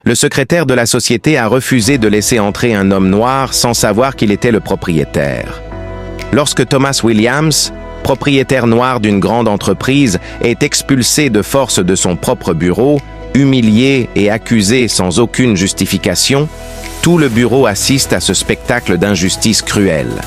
Le secrétaire de la société a refusé de laisser entrer un homme noir sans savoir qu'il était le propriétaire. Lorsque Thomas Williams, propriétaire noir d'une grande entreprise, est expulsé de force de son propre bureau, humilié et accusé sans aucune justification, tout le bureau assiste à ce spectacle d'injustice cruelle.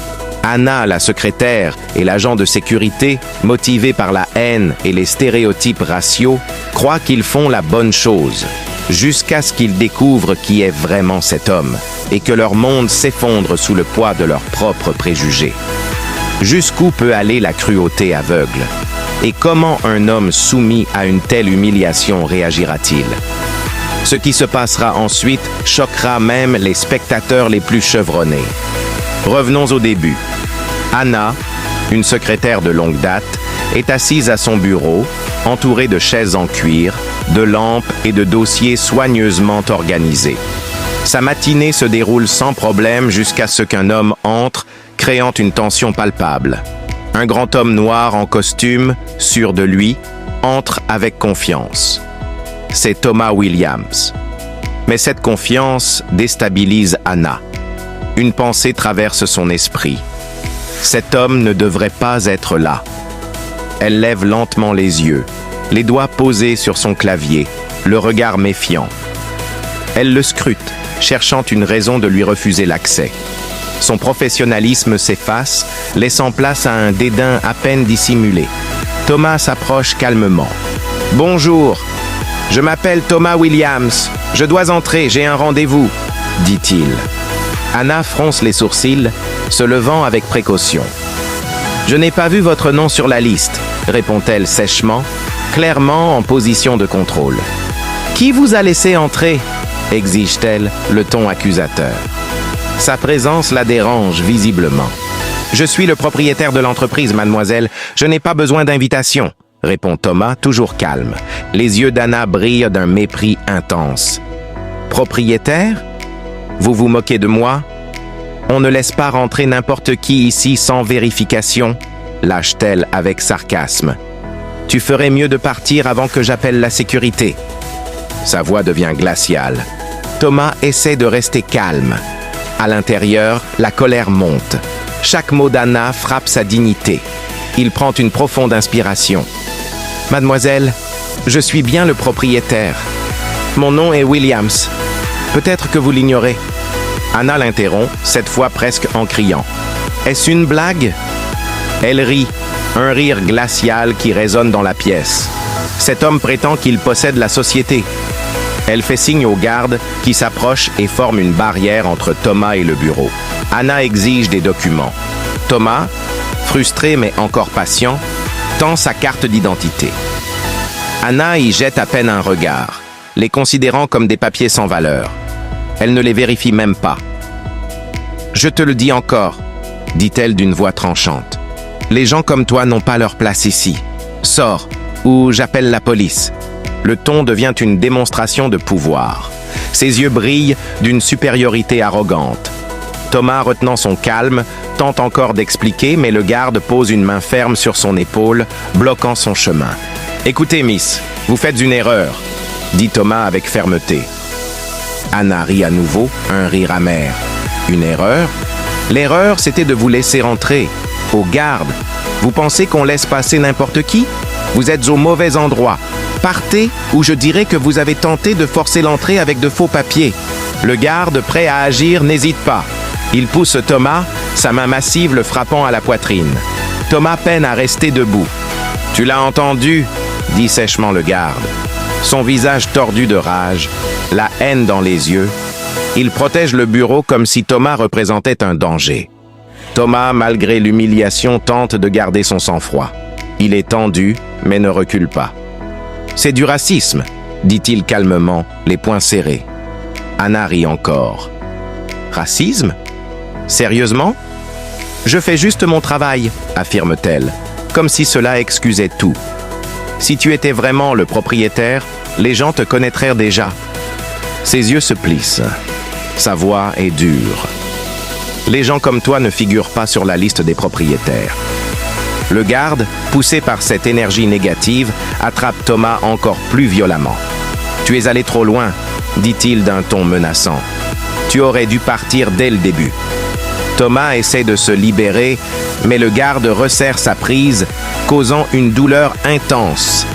Anna, la secrétaire, et l'agent de sécurité, motivés par la haine et les stéréotypes raciaux, croient qu'ils font la bonne chose, jusqu'à ce qu'ils découvrent qui est vraiment cet homme, et que leur monde s'effondre sous le poids de leurs propres préjugés. Jusqu'où peut aller la cruauté aveugle? Et comment un homme soumis à une telle humiliation réagira-t-il? Ce qui se passera ensuite choquera même les spectateurs les plus chevronnés. Revenons au début. Anna, une secrétaire de longue date, est assise à son bureau, entourée de chaises en cuir, de lampes et de dossiers soigneusement organisés. Sa matinée se déroule sans problème jusqu'à ce qu'un homme entre, créant une tension palpable. Un grand homme noir en costume, sûr de lui, entre avec confiance. C'est Thomas Williams. Mais cette confiance déstabilise Anna. Une pensée traverse son esprit. Cet homme ne devrait pas être là. Elle lève lentement les yeux, les doigts posés sur son clavier, le regard méfiant. Elle le scrute, cherchant une raison de lui refuser l'accès. Son professionnalisme s'efface, laissant place à un dédain à peine dissimulé. Thomas s'approche calmement. « Bonjour, je m'appelle Thomas Williams. Je dois entrer, j'ai un rendez-vous, » dit-il. Anna fronce les sourcils, se levant avec précaution. « Je n'ai pas vu votre nom sur la liste, » répond-elle sèchement, clairement en position de contrôle. « Qui vous a laissé entrer ?» exige-t-elle, le ton accusateur. Sa présence la dérange visiblement. « Je suis le propriétaire de l'entreprise, mademoiselle. Je n'ai pas besoin d'invitation, » répond Thomas, toujours calme. Les yeux d'Anna brillent d'un mépris intense. « Propriétaire? Vous vous moquez de moi? On ne laisse pas rentrer n'importe qui ici sans vérification, » lâche-t-elle avec sarcasme. « Tu ferais mieux de partir avant que j'appelle la sécurité. » Sa voix devient glaciale. Thomas essaie de rester calme. À l'intérieur, la colère monte. Chaque mot d'Anna frappe sa dignité. Il prend une profonde inspiration. « Mademoiselle, je suis bien le propriétaire. Mon nom est Williams. Peut-être que vous l'ignorez. » Anna l'interrompt, cette fois presque en criant. « Est-ce une blague ?» Elle rit, un rire glacial qui résonne dans la pièce. Cet homme prétend qu'il possède la société. Elle fait signe aux gardes qui s'approchent et forment une barrière entre Thomas et le bureau. Anna exige des documents. Thomas, frustré mais encore patient, tend sa carte d'identité. Anna y jette à peine un regard, les considérant comme des papiers sans valeur. Elle ne les vérifie même pas. « Je te le dis encore, » dit-elle d'une voix tranchante. « Les gens comme toi n'ont pas leur place ici. Sors, ou j'appelle la police. » Le ton devient une démonstration de pouvoir. Ses yeux brillent d'une supériorité arrogante. Thomas, retenant son calme, tente encore d'expliquer, mais le garde pose une main ferme sur son épaule, bloquant son chemin. « Écoutez, miss, vous faites une erreur, » dit Thomas avec fermeté. Anna rit à nouveau, un rire amer. Une erreur? L'erreur, c'était de vous laisser entrer. Au garde. Vous pensez qu'on laisse passer n'importe qui? Vous êtes au mauvais endroit. Partez, ou je dirai que vous avez tenté de forcer l'entrée avec de faux papiers. Le garde, prêt à agir, n'hésite pas. Il pousse Thomas, sa main massive le frappant à la poitrine. Thomas peine à rester debout. « Tu l'as entendu ?» dit sèchement le garde. Son visage tordu de rage, la haine dans les yeux. Il protège le bureau comme si Thomas représentait un danger. Thomas, malgré l'humiliation, tente de garder son sang-froid. Il est tendu, mais ne recule pas. « C'est du racisme, » dit-il calmement, les poings serrés. Anna rit encore. « Racisme? Sérieusement? Je fais juste mon travail, » affirme-t-elle, comme si cela excusait tout. Si tu étais vraiment le propriétaire, les gens te connaîtraient déjà. Ses yeux se plissent. Sa voix est dure. Les gens comme toi ne figurent pas sur la liste des propriétaires. Le garde, poussé par cette énergie négative, attrape Thomas encore plus violemment. Tu es allé trop loin, dit-il d'un ton menaçant. Tu aurais dû partir dès le début. Thomas essaie de se libérer, mais le garde resserre sa prise, causant une douleur intense.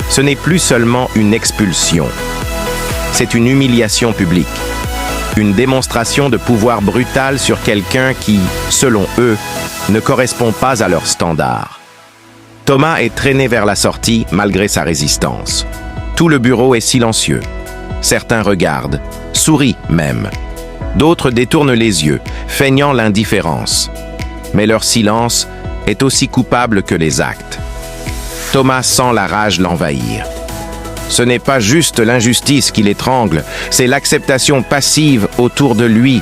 Ce n'est plus seulement une expulsion. C'est une humiliation publique. Une démonstration de pouvoir brutal sur quelqu'un qui, selon eux, ne correspond pas à leurs standards. Thomas est traîné vers la sortie malgré sa résistance. Tout le bureau est silencieux. Certains regardent, sourient même. D'autres détournent les yeux, feignant l'indifférence. Mais leur silence est aussi coupable que les actes. Thomas sent la rage l'envahir. Ce n'est pas juste l'injustice qui l'étrangle, c'est l'acceptation passive autour de lui.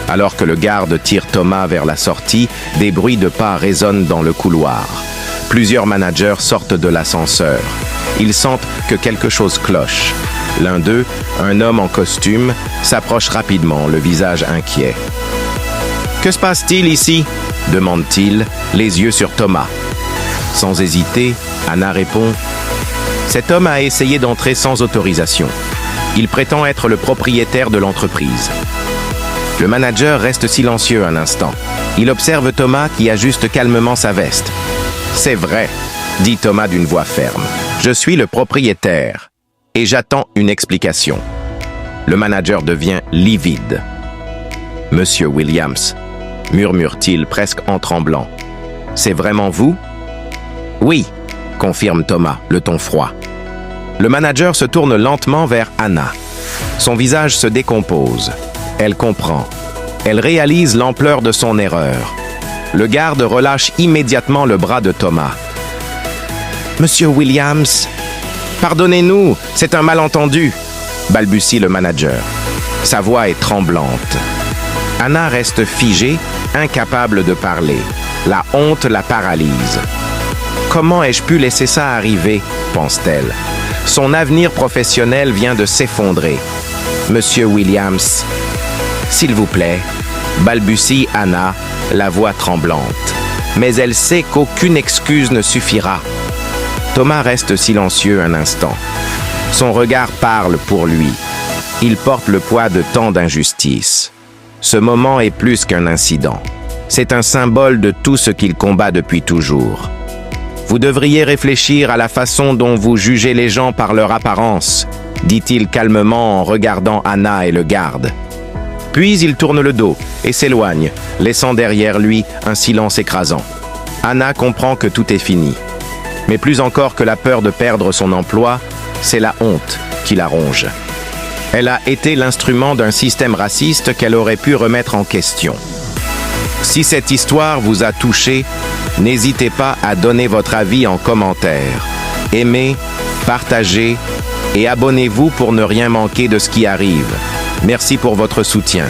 Alors que le garde tire Thomas vers la sortie, des bruits de pas résonnent dans le couloir. Plusieurs managers sortent de l'ascenseur. Ils sentent que quelque chose cloche. L'un d'eux, un homme en costume, s'approche rapidement, le visage inquiet. « Que se passe-t-il ici ?» demande-t-il, les yeux sur Thomas. Sans hésiter, Anna répond « Cet homme a essayé d'entrer sans autorisation. Il prétend être le propriétaire de l'entreprise. » Le manager reste silencieux un instant. Il observe Thomas qui ajuste calmement sa veste. « C'est vrai, » dit Thomas d'une voix ferme. « Je suis le propriétaire. Et j'attends une explication. » Le manager devient livide. « Monsieur Williams, » murmure-t-il presque en tremblant. « C'est vraiment vous ?»« Oui, » confirme Thomas, le ton froid. Le manager se tourne lentement vers Anna. Son visage se décompose. Elle comprend. Elle réalise l'ampleur de son erreur. Le garde relâche immédiatement le bras de Thomas. « Monsieur Williams, pardonnez-nous, c'est un malentendu, » balbutie le manager. Sa voix est tremblante. Anna reste figée, incapable de parler. La honte la paralyse. « Comment ai-je pu laisser ça arriver ?» pense-t-elle. Son avenir professionnel vient de s'effondrer. « Monsieur Williams, s'il vous plaît, » balbutie Anna, la voix tremblante. Mais elle sait qu'aucune excuse ne suffira. Thomas reste silencieux un instant. Son regard parle pour lui. Il porte le poids de tant d'injustice. Ce moment est plus qu'un incident. C'est un symbole de tout ce qu'il combat depuis toujours. Vous devriez réfléchir à la façon dont vous jugez les gens par leur apparence, dit-il calmement en regardant Anna et le garde. Puis il tourne le dos et s'éloigne, laissant derrière lui un silence écrasant. Anna comprend que tout est fini. Mais plus encore que la peur de perdre son emploi, c'est la honte qui la ronge. Elle a été l'instrument d'un système raciste qu'elle aurait pu remettre en question. Si cette histoire vous a touché, n'hésitez pas à donner votre avis en commentaire. Aimez, partagez et abonnez-vous pour ne rien manquer de ce qui arrive. Merci pour votre soutien.